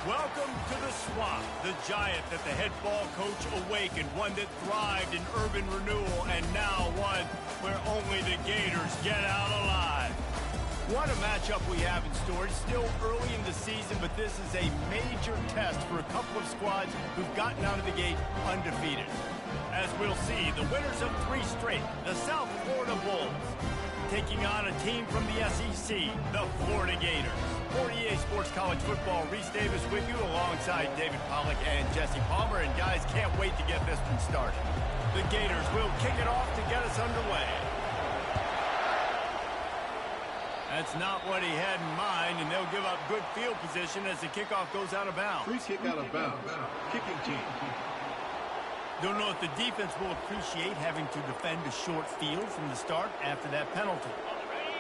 Welcome to the Swamp, the giant that the head ball coach awakened, one that thrived in urban renewal, and now one where only the Gators get out alive. What a matchup we have in store. It's still early in the season, but this is a major test for a couple of squads who've gotten out of the gate undefeated. As we'll see, the winners of 3 straight, the South Florida Bulls, taking on a team from the SEC, the Florida Gators. For EA Sports College Football, Reese Davis with you alongside David Pollack and Jesse Palmer. And guys, can't wait to get this one started. The Gators will kick it off to get us underway. That's not what he had in mind, and they'll give up good field position as the kickoff goes out of bounds. Free kick out of bounds. Kicking team. Don't know if the defense will appreciate having to defend a short field from the start after that penalty.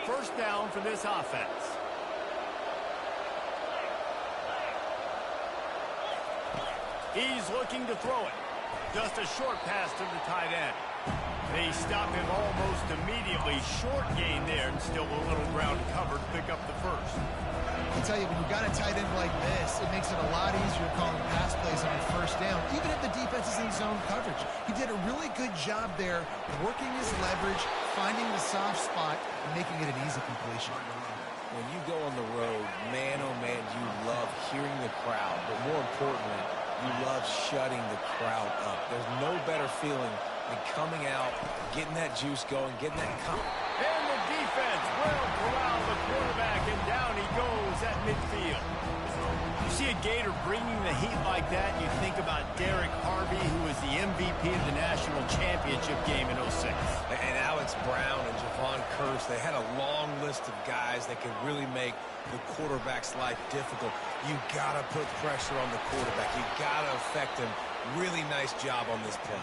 First down for this offense. He's looking to throw it. Just a short pass to the tight end. They stop him almost immediately. Short gain there, and still a little ground covered to pick up the first. I tell you, when you've got a tight end like this, it makes it a lot easier calling pass plays on first down, even if the defense is in zone coverage. He did a really good job there, working his leverage, finding the soft spot, and making it an easy completion. When you go on the road, man, oh man, you love hearing the crowd, but more importantly, you love shutting the crowd up. There's no better feeling than coming out, getting that juice going, getting that And the defense will corral the quarterback, and down he goes at midfield. You see a Gator bringing the heat like that, you think about Derek Harvey, who was the MVP of the national championship game in 06. And Alex Brown and Javon Curse, they had a long list of guys that could really make the quarterback's life difficult. You got to put pressure on the quarterback. You got to affect him. Really nice job on this play.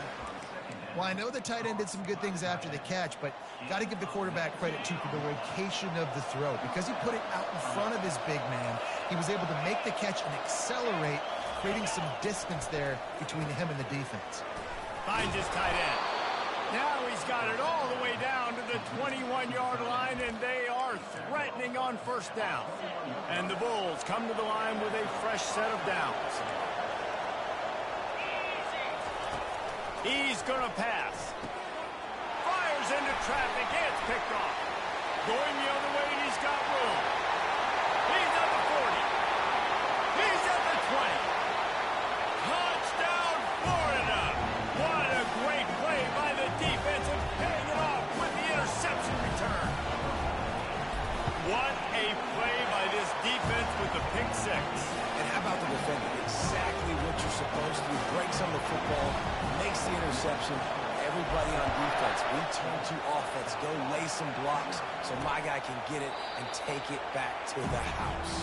Well, I know the tight end did some good things after the catch, but got to give the quarterback credit, too, for the location of the throw. Because he put it out in front of his big man, he was able to make the catch and accelerate, creating some distance there between him and the defense. Finds his tight end. Now he's got it all the way down to the 21-yard line, and they are threatening on first down. And the Bulls come to the line with a fresh set of downs. He's going to pass. Fires into traffic. It's picked off. Going the other way, and he's got room. He's at the 40. He's at the 20. Touchdown, Florida. What a great play by the defense, and paying it off with the interception return. What a play by this defense with the pick six. And how about the defender? Exactly what you're supposed to do. Breaks on the football, makes the interception. Everybody on defense, we turn to offense. Go lay some blocks so my guy can get it and take it back to the house.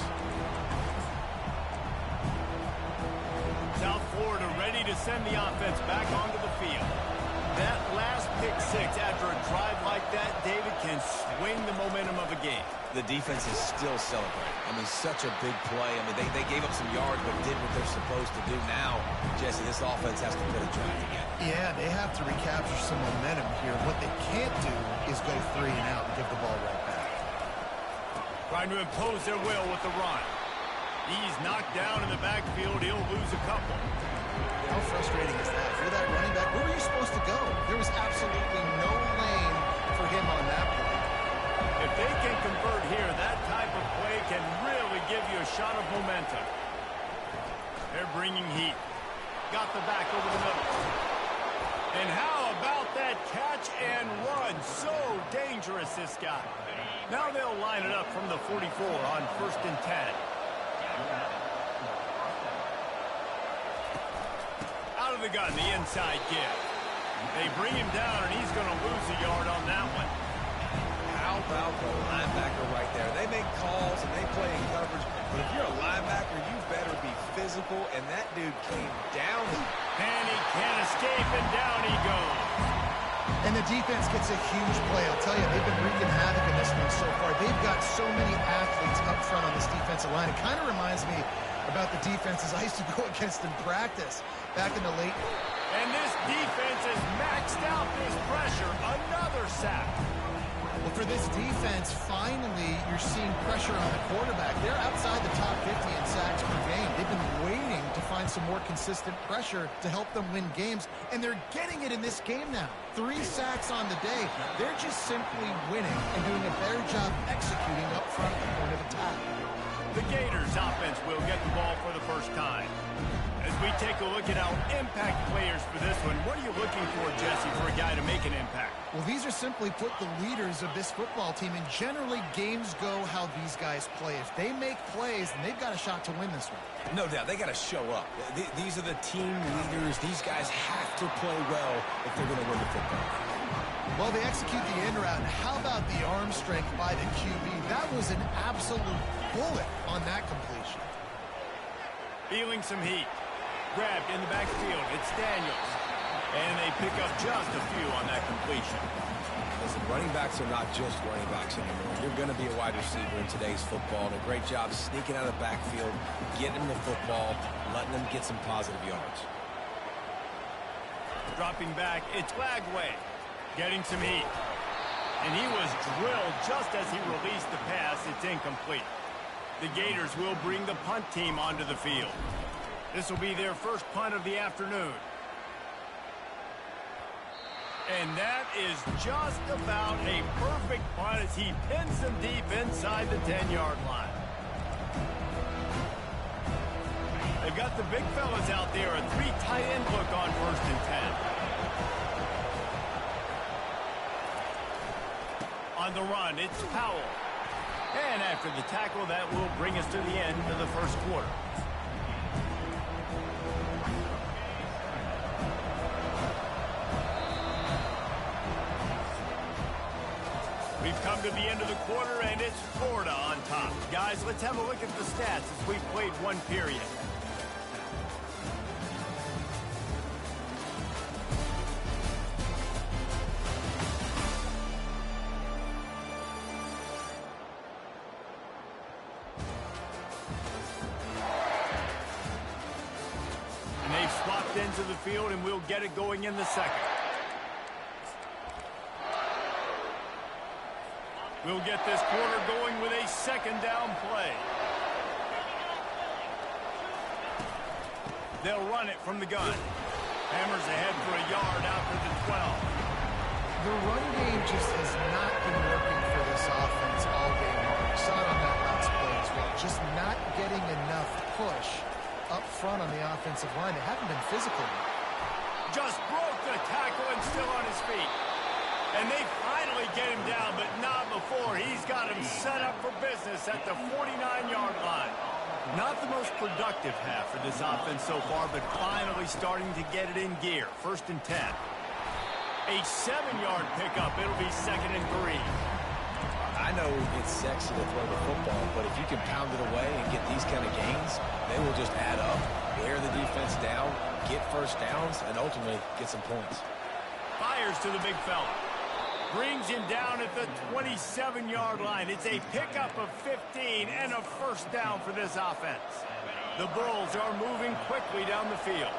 South Florida ready to send the offense back onto the field. That last pick six after a drive like that, David, can swing the momentum of a game. The defense is still celebrating. I mean, such a big play. I mean, they gave up some yards but did what they're supposed to do. Now, Jesse, this offense has to put a drive together. Yeah, they have to recapture some momentum here. What they can't do is go 3 and out and give the ball right back. Trying to impose their will with the run. He's knocked down in the backfield. He'll lose a couple. How frustrating is that? For that running back, where were you supposed to go? There was absolutely no lane for him on that play. If they can convert here, that type of play can really give you a shot of momentum. They're bringing heat. Got the back over the middle. And how about that catch and run? So dangerous, this guy. Now they'll line it up from the 44 on 1st and 10. Out of the gun, the inside give. They bring him down, and he's going to lose a yard on that one. How about the linebacker right there? They make calls and they play in coverage, but if you're a linebacker, you better be physical, and that dude came down. And he can't escape, and down he goes. And the defense gets a huge play. I'll tell you, they've been wreaking havoc in this one so far. They've got so many athletes up front on this defensive line. It kind of reminds me about the defenses I used to go against in practice back in the late. And this defense has maxed out this pressure. Another sack. Well, for this defense, finally, you're seeing pressure on the quarterback. They're outside the top 50 in sacks per game. They've been waiting to find some more consistent pressure to help them win games, and they're getting it in this game now. 3 sacks on the day. They're just simply winning and doing a better job executing up front at the point of attack. The Gators offense will get the ball for the first time. As we take a look at our impact players for this one, what are you looking for, Jesse, for a guy to make an impact? Well, these are simply put the leaders of this football team, and generally games go how these guys play. If they make plays, then they've got a shot to win this one. No doubt, they got to show up. These are the team leaders. These guys have to play well if they're going to win the football. Well, they execute the end route, and how about the arm strength by the QB? That was an absolute bullet on that completion. Feeling some heat. Grabbed in the backfield. It's Daniels. And they pick up just a few on that completion. Listen, running backs are not just running backs anymore. You're going to be a wide receiver in today's football. And a great job sneaking out of the backfield, getting them the football, letting them get some positive yards. Dropping back, it's Lagway. Getting some heat. And he was drilled just as he released the pass. It's incomplete. The Gators will bring the punt team onto the field. This will be their first punt of the afternoon. And that is just about a perfect punt as he pins them deep inside the 10-yard line. They've got the big fellas out there, a 3 tight end look on 1st and 10. On the run, it's Powell. And after the tackle, that will bring us to the end of the first quarter. We've come to the end of the quarter, and it's Florida on top. Guys, let's have a look at the stats as we've played one period. And they've swapped into the field, and we'll get it going in the second. We'll get this quarter going with a 2nd down play. They'll run it from the gun. Hammers ahead for a yard out to the 12. The run game just has not been working for this offense all game long. You saw it on that last play as well. Just not getting enough push up front on the offensive line. They haven't been physical. Just broke the tackle and still on his feet. And they finally get him down, but not before. He's got him set up for business at the 49-yard line. Not the most productive half for this offense so far, but finally starting to get it in gear. 1st and 10. A 7-yard pickup. It'll be 2nd and 3. I know it's sexy to throw the football, but if you can pound it away and get these kind of gains, they will just add up, wear the defense down, get first downs, and ultimately get some points. Fires to the big fella. Brings him down at the 27-yard line. It's a pickup of 15 and a 1st down for this offense. The Bulls are moving quickly down the field.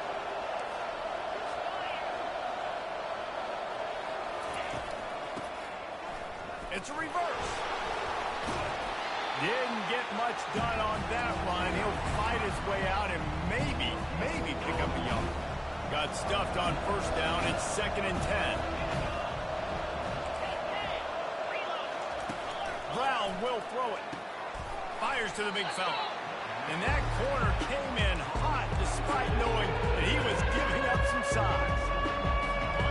It's a reverse. Didn't get much done on that run. He'll fight his way out and maybe pick up a yard. Got stuffed on 1st down. It's 2nd and 10. Brown will throw it. Fires to the big fella. And that corner came in hot despite knowing that he was giving up some size.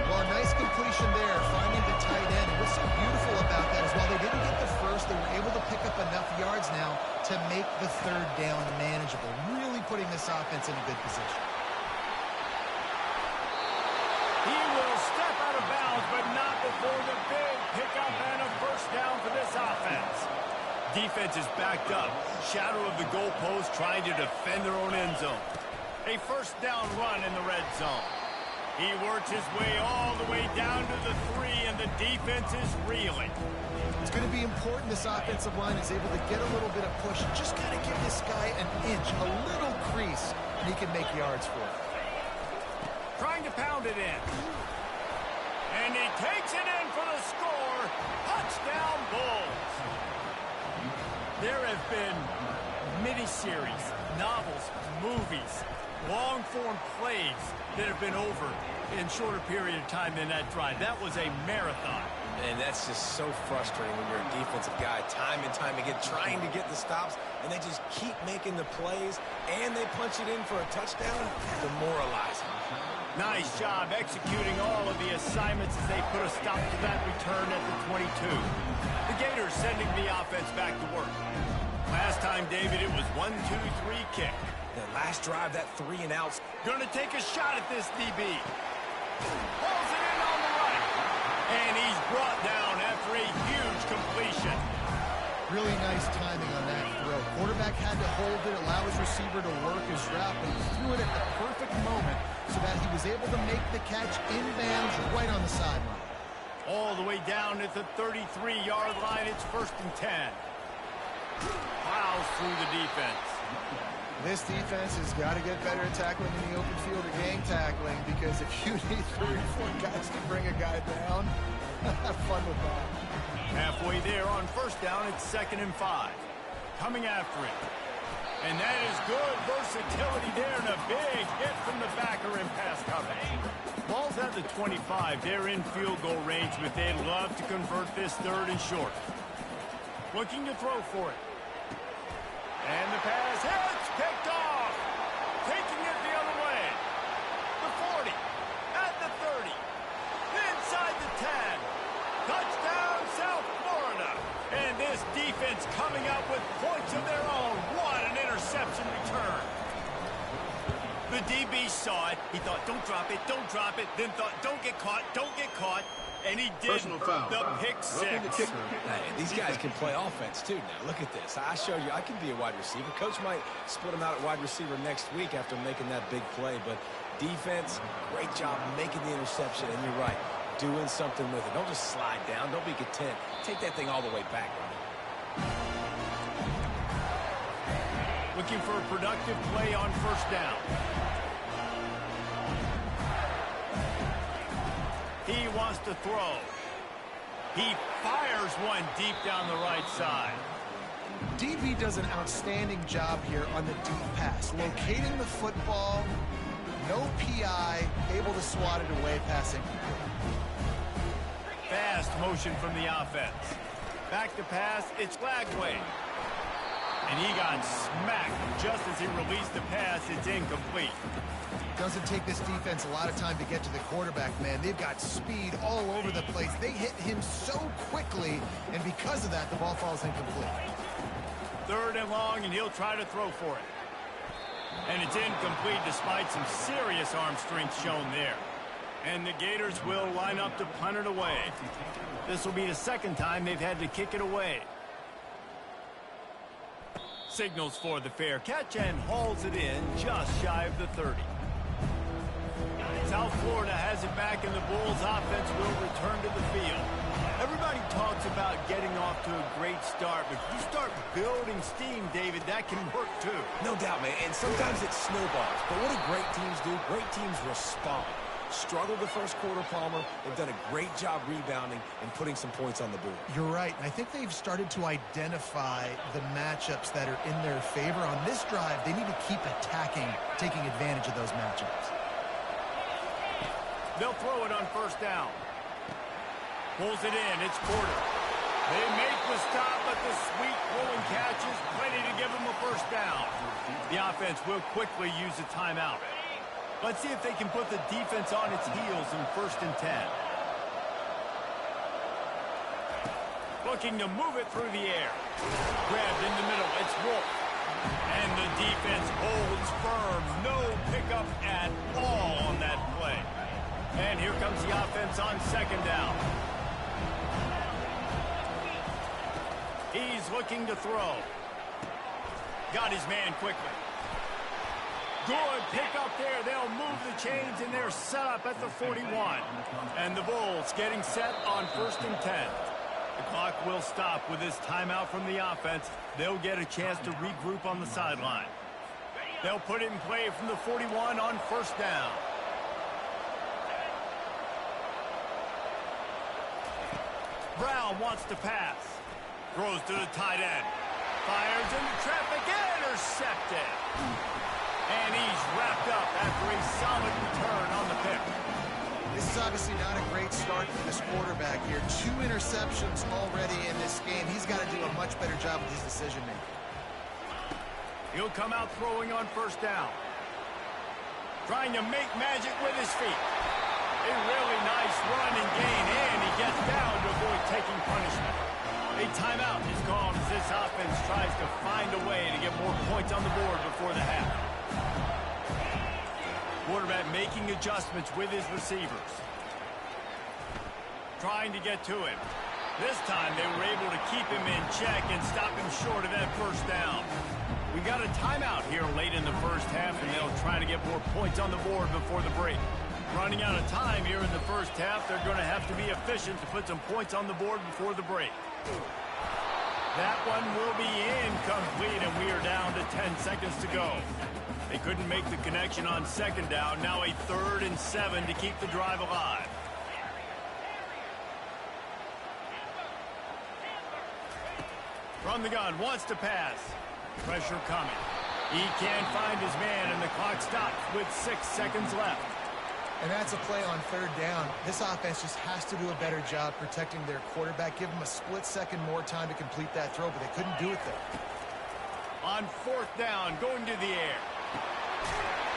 Well, a nice completion there, finding the tight end. What's so beautiful about that is while they didn't get the first, they were able to pick up enough yards now to make the 3rd down manageable, really putting this offense in a good position. He will step out of bounds, but not before the big pickup and a 1st down for this offense. Defense is backed up. Shadow of the goalpost trying to defend their own end zone. A 1st down run in the red zone. He works his way all the way down to the 3, and the defense is reeling. It's going to be important this offensive line is able to get a little bit of push. Just got to give this guy an inch, a little crease, and he can make yards for it. Trying to pound it in. And he takes it in for the score. Touchdown, Bulls. There have been miniseries, novels, movies, long-form plays that have been over in shorter period of time than that drive. That was a marathon. And that's just so frustrating when you're a defensive guy, time and time again, trying to get the stops, and they just keep making the plays, and they punch it in for a touchdown. Demoralizing. Nice job executing all of the assignments as they put a stop to that return at the 22. The Gators sending the offense back to work. Last time, David, it was 1-2-3 kick. The last drive, that 3 and outs. Going to take a shot at this DB. Pulls it in on the right. And he's brought down after a huge completion. Really nice timing on that throw. Quarterback had to hold it, allow his receiver to work his route, but he threw it at the perfect moment so that he was able to make the catch inbounds right on the sideline. All the way down at the 33-yard line, it's 1st and 10. Plows through the defense. This defense has got to get better at tackling in the open field or gang tackling, because if you need 3 or 4 guys to bring a guy down, have fun with that. Halfway there on 1st down, it's 2nd and 5. Coming after it. And that is good versatility there, and a big hit from the backer in pass coverage. Ball's at the 25. They're in field goal range, but they'd love to convert this 3rd and short. Looking to throw for it. And the pass hits, picked off. Taking it the other way. The 40, at the 30, inside the 10. Touchdown, South Florida. And this defense coming up with points of their own. What an interception return. The DB saw it. He thought, don't drop it, don't drop it. Then thought, don't get caught, don't get caught. And he did the pick 6. Hey, these guys can play offense, too, now. Look at this. I showed you I can be a wide receiver. Coach might split him out at wide receiver next week after making that big play. But defense, great job making the interception. And you're right, doing something with it. Don't just slide down. Don't be content. Take that thing all the way back. Looking for a productive play on 1st down. He wants to throw. He fires one deep down the right side. DB does an outstanding job here on the deep pass. Locating the football, no PI, able to swat it away, passing. Fast motion from the offense. Back to pass, it's Lagway. And he got smacked just as he released the pass. It's incomplete. Doesn't take this defense a lot of time to get to the quarterback, man. They've got speed all over the place. They hit him so quickly, and because of that, the ball falls incomplete. 3rd and long, and he'll try to throw for it. And it's incomplete despite some serious arm strength shown there. And the Gators will line up to punt it away. This will be the 2nd time they've had to kick it away. Signals for the fair catch and hauls it in just shy of the 30. South Florida has it back, and the Bulls offense will return to the field. Everybody talks about getting off to a great start, but if you start building steam, David, that can work too. No doubt, man, and sometimes it snowballs. But what do great teams do? Great teams respond. Struggled the 1st quarter, Palmer. They've done a great job rebounding and putting some points on the board. You're right. I think they've started to identify the matchups that are in their favor. On this drive, they need to keep attacking, taking advantage of those matchups. They'll throw it on 1st down. Pulls it in. It's Porter. They make the stop, but the sweet rolling catch is plenty to give them a 1st down. The offense will quickly use a timeout. Let's see if they can put the defense on its heels in 1st and 10. Looking to move it through the air. Grabbed in the middle. It's Wolf. And the defense holds firm. No pickup at all on that play. And here comes the offense on 2nd down. He's looking to throw. Got his man quickly. Good pickup there. They'll move the chains, and they're set up at the 41. And the Bulls getting set on 1st and 10. The clock will stop with this timeout from the offense. They'll get a chance to regroup on the sideline. They'll put it in play from the 41 on 1st down. Brown wants to pass. Throws to the tight end. Fires into traffic, intercepted. And he's wrapped up after a solid return on the pick. This is obviously not a great start for this quarterback here. 2 interceptions already in this game. He's got to do a much better job with his decision-making. He'll come out throwing on first down. Trying to make magic with his feet. A really nice run and gain, and he gets down to avoid taking punishment. A timeout is called as this offense tries to find a way to get more points on the board before the half. Quarterback making adjustments with his receivers. Trying to get to him. This time they were able to keep him in check and stop him short of that first down. We got a timeout here late in the first half, and they'll try to get more points on the board before the break. Running out of time here in the first half, they're going to have to be efficient to put some points on the board before the break. That one will be incomplete, and we are down to 10 seconds to go. They couldn't make the connection on second down. Now a 3rd and 7 to keep the drive alive. From the gun, wants to pass. Pressure coming. He can't find his man, and the clock stops with 6 seconds left. And that's a play on 3rd down. This offense just has to do a better job protecting their quarterback. Give him a split second more time to complete that throw, but they couldn't do it there. On 4th down, going to the air.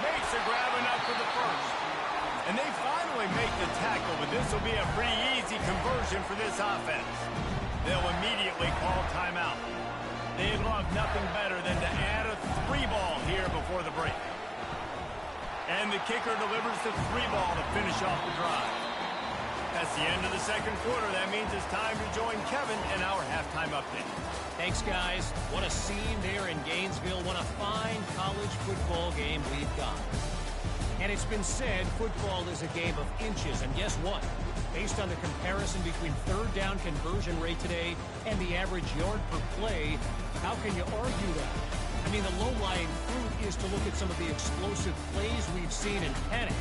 Makes a grab enough for the first. And they finally make the tackle, but this will be a pretty easy conversion for this offense. They'll immediately call timeout. They'd love nothing better than to add a 3-ball here before the break. And the kicker delivers the 3-ball to finish off the drive. That's the end of the second quarter. That means it's time to join Kevin in our halftime update. Thanks, guys. What a scene there in Gainesville. What a fine college football game we've got. And it's been said football is a game of inches. And guess what? Based on the comparison between 3rd down conversion rate today and the average yard per play, how can you argue that? I mean, the low-lying fruit is to look at some of the explosive plays we've seen in panic.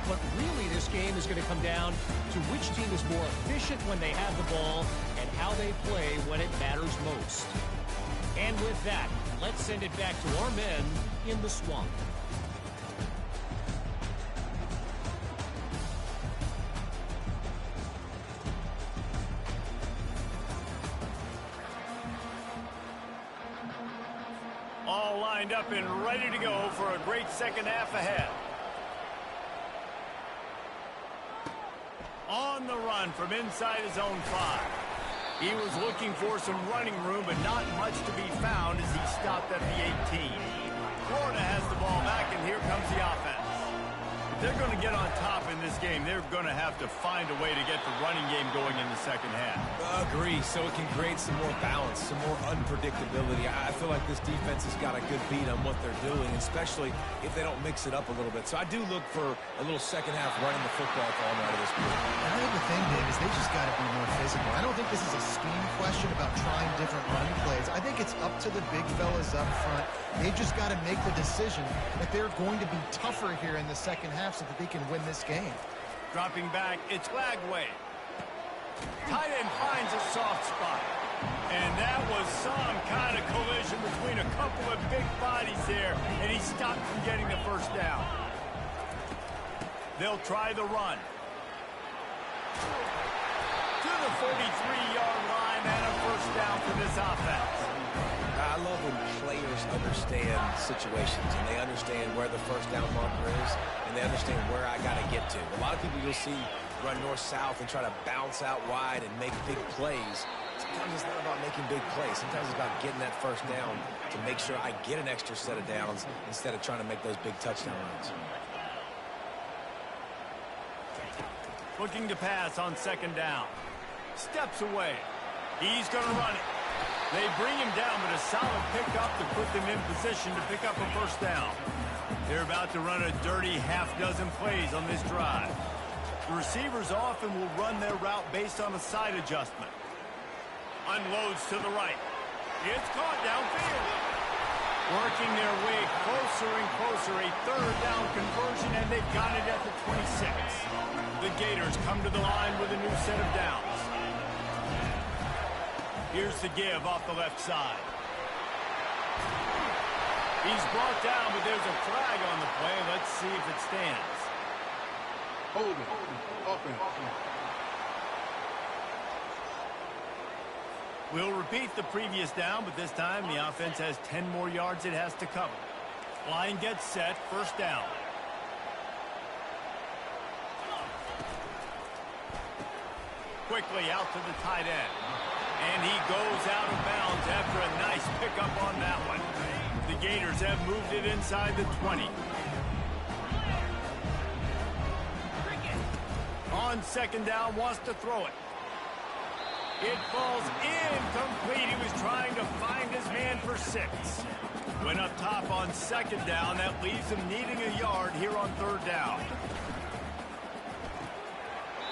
But really, this game is going to come down to which team is more efficient when they have the ball and how they play when it matters most. And with that, let's send it back to our men in the swamp. All lined up and ready to go for a great second half ahead. On the run from inside his own 5. He was looking for some running room, but not much to be found as he stopped at the 18. Florida has the ball back, and here comes the offense. If they're going to get on top in this game, they're going to have to find a way to get the running game going in the second half. Agree, so it can create some more balance, some more unpredictability. I feel like this defense has got a good beat on what they're doing, especially if they don't mix it up a little bit. So I do look for a little second half running the football going out of this point. And I think the thing, Dave, is they just got to be more physical. I don't think this is a scheme question about trying different running plays. I think it's up to the big fellas up front. They've just got to make the decision that they're going to be tougher here in the second half so that they can win this game. Dropping back, it's Lagway. Tight end finds a soft spot. And that was some kind of collision between a couple of big bodies there, and he stopped from getting the first down. They'll try the run. To the 43-yard line and a first down for this offense. I love when players understand situations and they understand where the first down marker is and they understand where I got to get to. A lot of people you'll see run north-south and try to bounce out wide and make big plays. Sometimes it's not about making big plays. Sometimes it's about getting that first down to make sure I get an extra set of downs instead of trying to make those big touchdown runs. Looking to pass on second down. Steps away. He's going to run it. They bring him down, but a solid pickup to put them in position to pick up a first down. They're about to run a dirty half-dozen plays on this drive. The receivers often will run their route based on a side adjustment. Unloads to the right. It's caught downfield. Working their way closer and closer. A third down conversion, and they've got it at the 26. The Gators come to the line with a new set of downs. Here's the give off the left side. He's brought down, but there's a flag on the play. Let's see if it stands. Holding. Offense. We'll repeat the previous down, but this time the offense has 10 more yards it has to cover. Line gets set, first down. Quickly out to the tight end. And he goes out of bounds after a nice pickup on that one. The Gators have moved it inside the 20. On second down, wants to throw it. It falls incomplete. He was trying to find his man for 6. Went up top on second down. That leaves him needing a yard here on third down.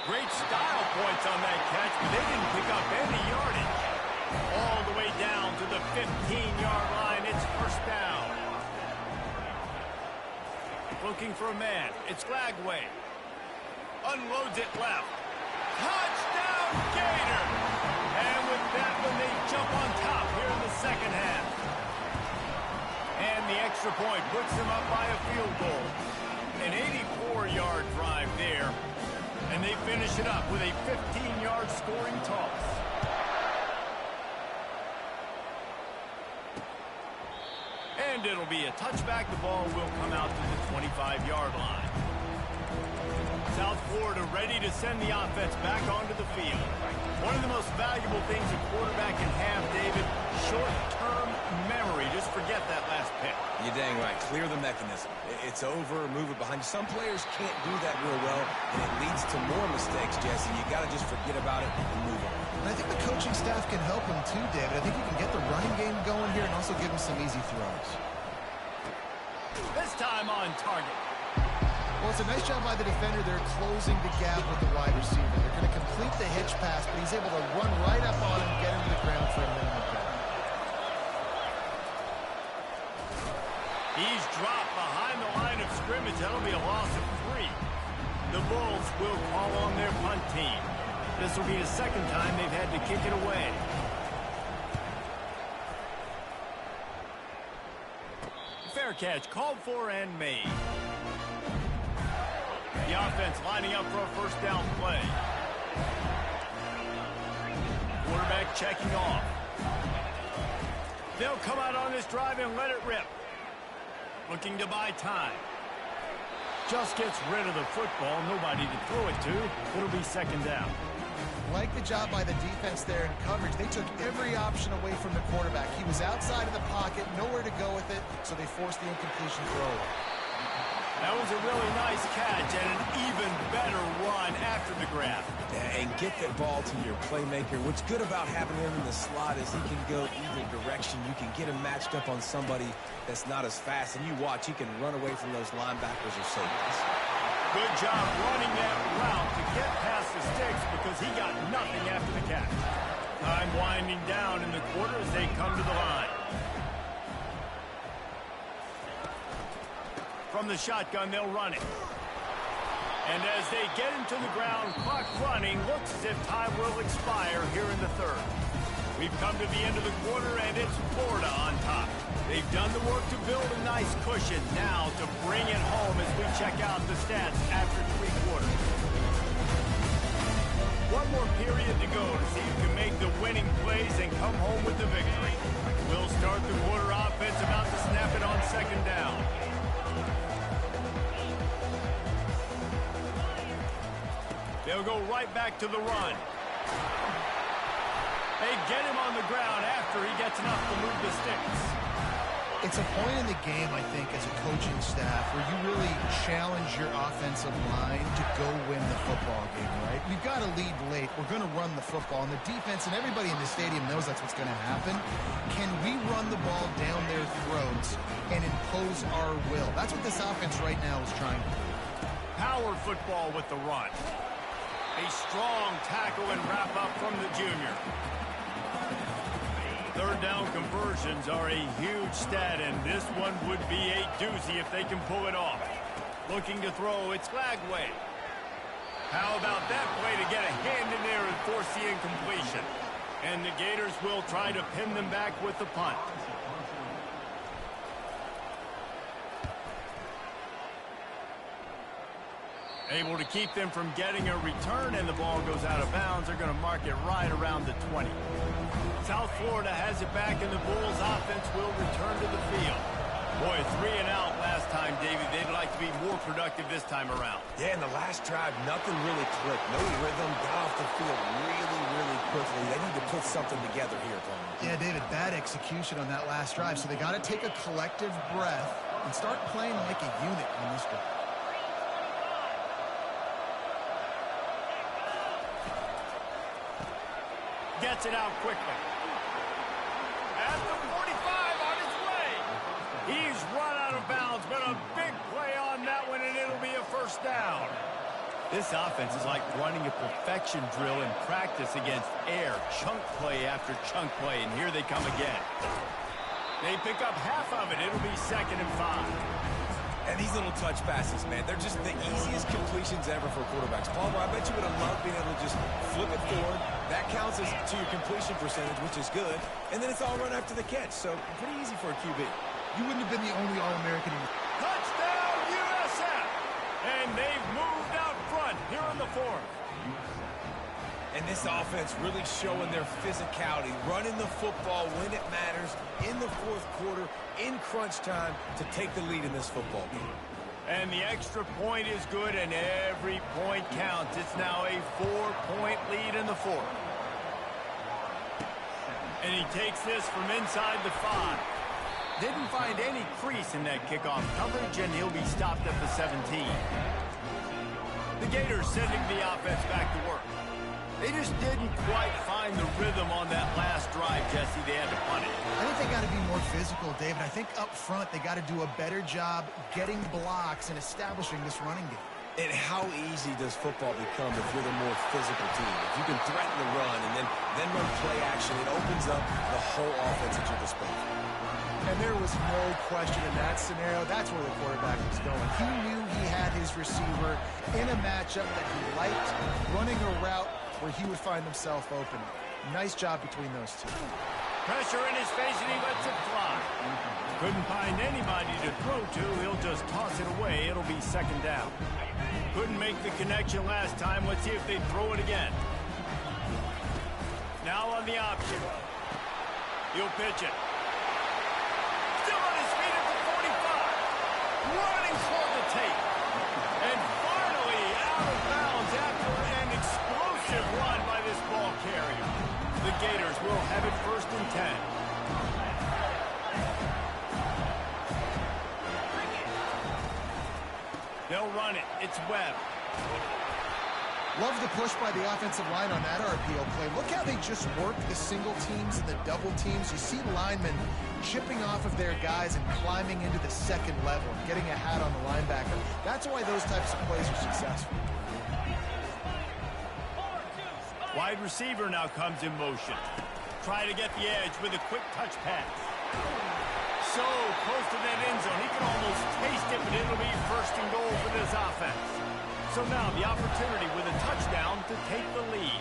Great style points on that catch, but they didn't pick up any yardage. All the way down to the 15-yard line. It's first down. Looking for a man. It's Glagway. Unloads it left. Touchdown, Gator! And with that one, they jump on top here in the second half. And the extra point puts them up by a field goal. An 84-yard drive there. And they finish it up with a 15-yard scoring toss. And it'll be a touchback. The ball will come out to the 25-yard line. South Florida ready to send the offense back onto the field. One of the most valuable things a quarterback can have, David, short-term memory. Just forget that last pick. You're dang right. Clear the mechanism. It's over, move it behind you. Some players can't do that real well, and it leads to more mistakes, Jesse. You got to just forget about it and move on. And I think the coaching staff can help him too, David. I think you can get the running game going here and also give him some easy throws. This time on target. Well, it's a nice job by the defender. They're closing the gap with the wide receiver. They're going to complete the hitch pass, but he's able to run right up on him, get him to the ground for a minimum play. He's dropped behind the line of scrimmage. That'll be a loss of 3. The Bulls will call on their punt team. This will be the second time they've had to kick it away. Fair catch called for and made. The offense lining up for a first down play. Quarterback checking off. They'll come out on this drive and let it rip. Looking to buy time. Just gets rid of the football. Nobody to throw it to. It'll be second down. Like the job by the defense there in coverage. They took every option away from the quarterback. He was outside of the pocket, nowhere to go with it, so they forced the incompletion throw. That was a really nice catch and an even better run after the grab. And get that ball to your playmaker. What's good about having him in the slot is he can go either direction. You can get him matched up on somebody that's not as fast, and you watch, he can run away from those linebackers or safeties. Good job running that route to get past the sticks because he got nothing after the catch. Time winding down in the quarter as they come to the line. From the shotgun, they'll run it. And as they get into the ground, clock running, looks as if time will expire here in the third. We've come to the end of the quarter, and it's Florida on top. They've done the work to build a nice cushion. Now to bring it home as we check out the stats after 3 quarters. One more period to go to see who can make the winning plays and come home with the victory. We'll start the quarter offense about to snap it on second down. They'll go right back to the run. They get him on the ground after he gets enough to move the sticks. It's a point in the game, I think, as a coaching staff where you really challenge your offensive line to go win the football game, right? We've got to lead late. We're going to run the football. And the defense and everybody in the stadium knows that's what's going to happen. Can we run the ball down their throats and impose our will? That's what this offense right now is trying to do. Power football with the run. A strong tackle and wrap up from the junior. Third down conversions are a huge stat, and this one would be a doozy if they can pull it off. Looking to throw, it's Glagway. How about that play to get a hand in there and force the incompletion? And the Gators will try to pin them back with the punt. Able to keep them from getting a return, and the ball goes out of bounds. They're going to mark it right around the 20. South Florida has it back, and the Bulls offense will return to the field. Boy, 3 and out last time, David. They'd like to be more productive this time around. Yeah, in the last drive, nothing really clicked. No rhythm, got off the field really, really quickly. They need to put something together here, Tony. Yeah, David, bad execution on that last drive, so they got to take a collective breath and start playing like a unit on this drive. Gets it out quickly. At the 45 on his way. He's run out of bounds, but a big play on that one, and it'll be a first down. This offense is like running a perfection drill in practice against air. Chunk play after chunk play, and here they come again. They pick up half of it. It'll be 2nd and 5. And these little touch passes, man, they're just the easiest completions ever for quarterbacks. Palmer, I bet you would have loved being able to just flip it forward. That counts as to your completion percentage, which is good. And then it's all run after the catch, so pretty easy for a QB. You wouldn't have been the only All-American in the... Touchdown, USF! And they've moved out front here in the 4th. And this offense really showing their physicality, running the football when it matters, in the 4th quarter, in crunch time, to take the lead in this football game. And the extra point is good, and every point counts. It's now a 4-point lead in the 4th. And he takes this from inside the 5. Didn't find any crease in that kickoff coverage, and he'll be stopped at the 17. The Gators sending the offense back to work. They just didn't quite find the rhythm on that last drive, Jesse. They had to punt it. I think they got to be more physical, David. I think up front they got to do a better job getting blocks and establishing this running game. And how easy does football become if you're the more physical team? If you can threaten the run and then run play action, it opens up the whole offense at your disposal. And there was no question in that scenario. That's where the quarterback was going. He knew he had his receiver in a matchup that he liked, running a route where he would find himself open. Nice job between those two. Pressure in his face, and he lets it fly. Couldn't find anybody to throw to. He'll just toss it away. It'll be 2nd down. Couldn't make the connection last time. Let's see if they throw it again. Now on the option. He'll pitch it. Still on his feet at the 45. Running for the tape. And finally out of bounds after an explosive run by this ball carrier. The Gators will have it 1st and 10. They'll run it. It's Webb. Love the push by the offensive line on that RPO play. Look how they just work the single teams and the double teams. You see linemen chipping off of their guys and climbing into the 2nd level and getting a hat on the linebacker. That's why those types of plays are successful. Wide receiver now comes in motion. Try to get the edge with a quick touch pass. So close to that end zone. He can almost taste it, but it'll be 1st and goal for this offense. So now the opportunity with a touchdown to take the lead.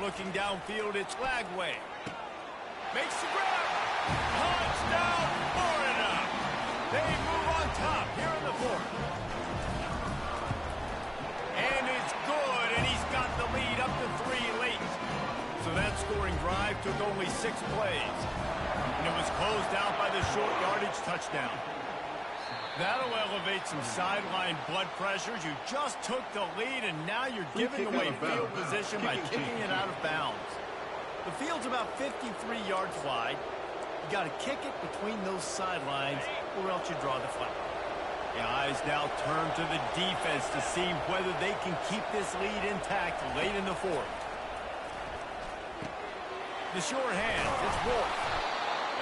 Looking downfield, it's Lagway. Makes the grab. Touchdown, Florida. They move on top here in the 4th. And it's good, and he's got the lead up to 3 late. So that scoring drive took only 6 plays. And it was closed out by the short yardage touchdown. That'll elevate some sideline blood pressures. You just took the lead, and now you're giving away field position by kicking it out of bounds. The field's about 53 yards wide. You got to kick it between those sidelines, or else you draw the flag. The eyes now turn to the defense to see whether they can keep this lead intact late in the 4th. The short hand, it's Wolf.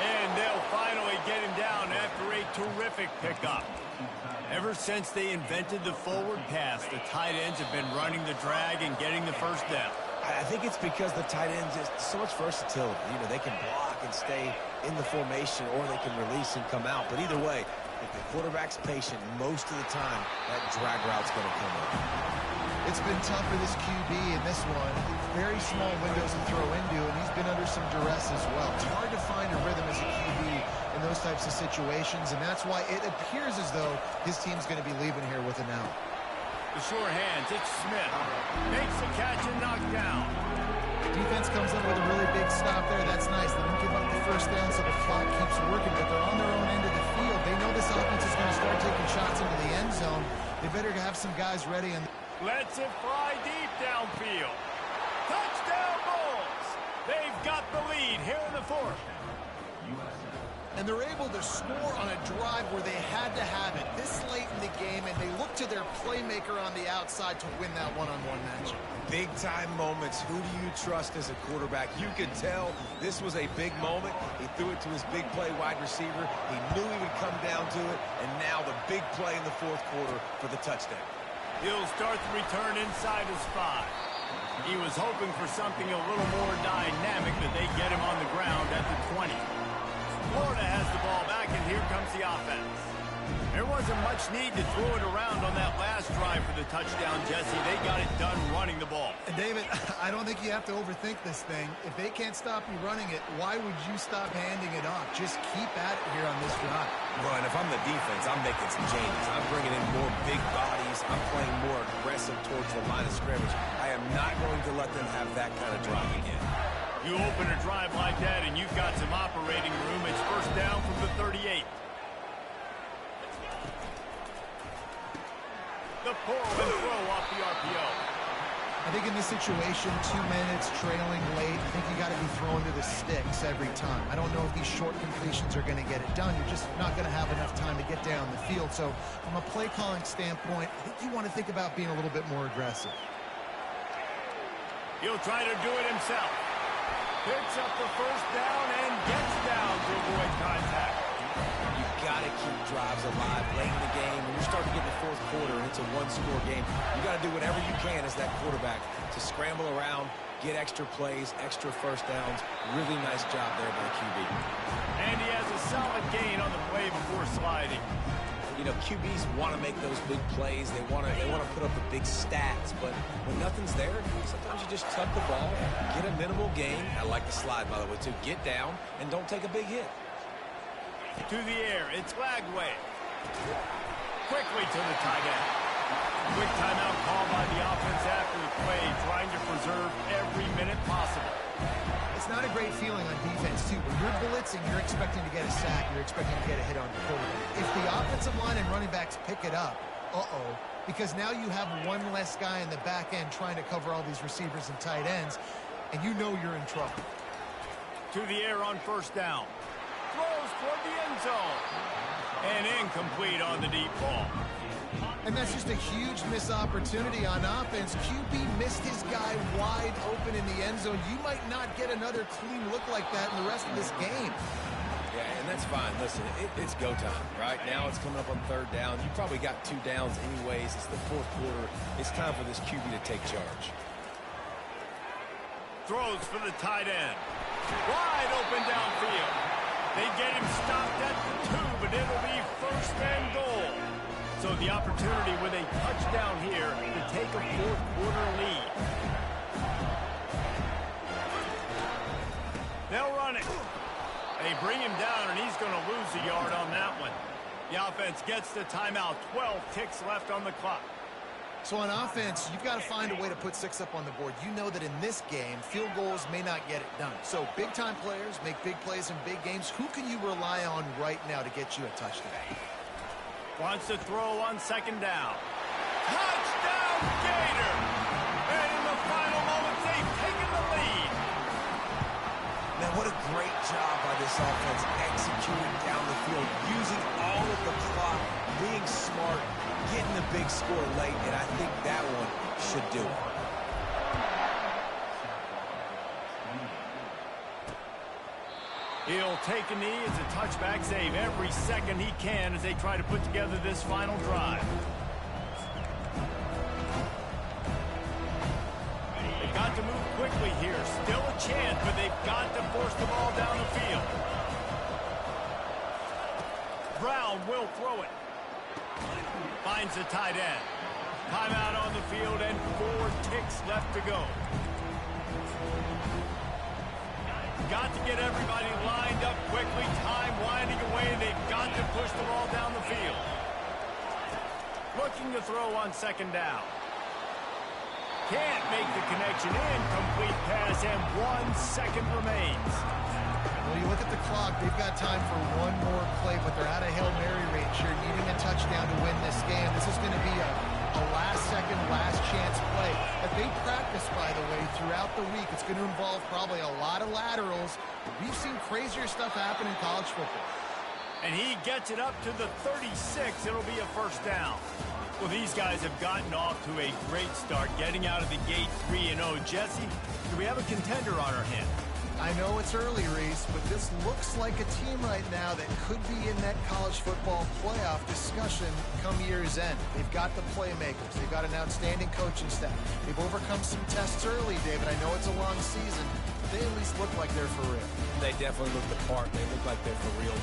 And they'll finally get him down after a terrific pickup. Ever since they invented the forward pass, the tight ends have been running the drag and getting the 1st down. I think it's because the tight ends just so much versatility. You know, they can block and stay in the formation, or they can release and come out. But either way, if the quarterback's patient, most of the time, that drag route's going to come up. It's been tough for this QB in this one. Very small windows to throw into, and he's been under some duress as well. It's hard to find a rhythm as a QB in those those types of situations, and that's why it appears as though his team's going to be leaving here with an out. The sure hands, it's Smith. Makes the catch and knocked down. Defense comes up with a really big stop there. That's nice. They don't give up the first down, so the clock keeps working, but they're on their own end of the field. They know this offense is going to start taking shots into the end zone. They better have some guys ready. And lets it fly deep downfield. Touchdown Bulls! They've got the lead here in the fourth. And they're able to score on a drive where they had to have it this late in the game, and they look to their playmaker on the outside to win that one-on-one matchup. Big-time moments. Who do you trust as a quarterback? You could tell this was a big moment. He threw it to his big play wide receiver. He knew he would come down to it, and now the big play in the fourth quarter for the touchdown. He'll start the return inside his 5. He was hoping for something a little more dynamic, that they get him on the ground at the 20. Florida has the ball back, and here comes the offense. There wasn't much need to throw it around on that last drive for the touchdown, Jesse. They got it done running the ball. And David, I don't think you have to overthink this thing. If they can't stop you running it, why would you stop handing it off? Just keep at it here on this drive. Well, and if I'm the defense, I'm making some changes. I'm bringing in more big bodies. I'm playing more aggressive towards the line of scrimmage. I am not going to let them have that kind of drive again. You open a drive like that, and you've got some operating room. It's first down from the 38. The pull and throw off the RPO. I think in this situation, 2 minutes, trailing late, I think you got to be throwing to the sticks every time. I don't know if these short completions are going to get it done. You're just not going to have enough time to get down the field. So from a play calling standpoint, I think you want to think about being a little bit more aggressive. He'll try to do it himself. Picks up the first down and gets down to avoid contact. You've got to keep drives alive late in the game. When you start to get in the fourth quarter and it's a one-score game, you got to do whatever you can as that quarterback to scramble around, get extra plays, extra first downs. Really nice job there by QB. And he has a solid gain on the play before sliding. You know, QBs want to make those big plays. They want to put up the big stats. But when nothing's there, sometimes you just tuck the ball, get a minimal gain. I like the slide, by the way, too. Get down and don't take a big hit. To the air, it's Lagway. Quickly to the tight end. Quick timeout call by the offense after the play, trying to preserve every minute possible. It's not a great feeling on defense, too. When you're blitzing, you're expecting to get a sack. You're expecting to get a hit on the quarterback. If the offensive line and running backs pick it up, because now you have one less guy in the back end trying to cover all these receivers and tight ends, and you know you're in trouble. To the air on first down. Throws toward the end zone. And incomplete on the deep ball. And that's just a huge missed opportunity on offense. QB missed his guy wide open in the end zone. You might not get another clean look like that in the rest of this game. Yeah, and that's fine. Listen, it's go time, right? Now it's coming up on third down. You probably got 2 downs anyways. It's the fourth quarter. It's time for this QB to take charge. Throws for the tight end. Wide open downfield. They get him stopped at the 2, but it'll be first and goal. So the opportunity with a touchdown here to take a fourth quarter lead. They'll run it. They bring him down, and he's going to lose a yard on that one. The offense gets the timeout. 12 ticks left on the clock. So on offense, you've got to find a way to put 6 up on the board. You know that in this game, field goals may not get it done. So big-time players make big plays in big games. Who can you rely on right now to get you a touchdown? Wants to throw on second down. Touchdown, Gator! And in the final moments, they've taken the lead. Man, what a great job by this offense executing down the field, using all of the clock, being smart, getting the big score late, and I think that one should do it. He'll take a knee. It's a touchback save every second he can as they try to put together this final drive. They've got to move quickly here. Still a chance, but they've got to force the ball down the field. Brown will throw it. Finds the tight end. Timeout on the field and 4 ticks left to go. Got to get everybody lined up quickly. Time winding away looking to throw on second down. Can't make the connection. Incomplete pass, and 1 second remains. Well, you look at the clock, they've got time for one more play, but they're out of Hail Mary range here, needing a touchdown to win this game. This is going to be a last-second, last-chance play that they practice, by the way, throughout the week. It's going to involve probably a lot of laterals. We've seen crazier stuff happen in college football. And he gets it up to the 36. It'll be a first down. Well, these guys have gotten off to a great start, getting out of the gate 3-0. Jesse, do we have a contender on our hands? I know it's early, Reese, but this looks like a team right now that could be in that college football playoff discussion come year's end. They've got the playmakers. They've got an outstanding coaching staff. They've overcome some tests early, David. I know it's a long season. They at least look like they're for real. They definitely look the part. They look like they're for real.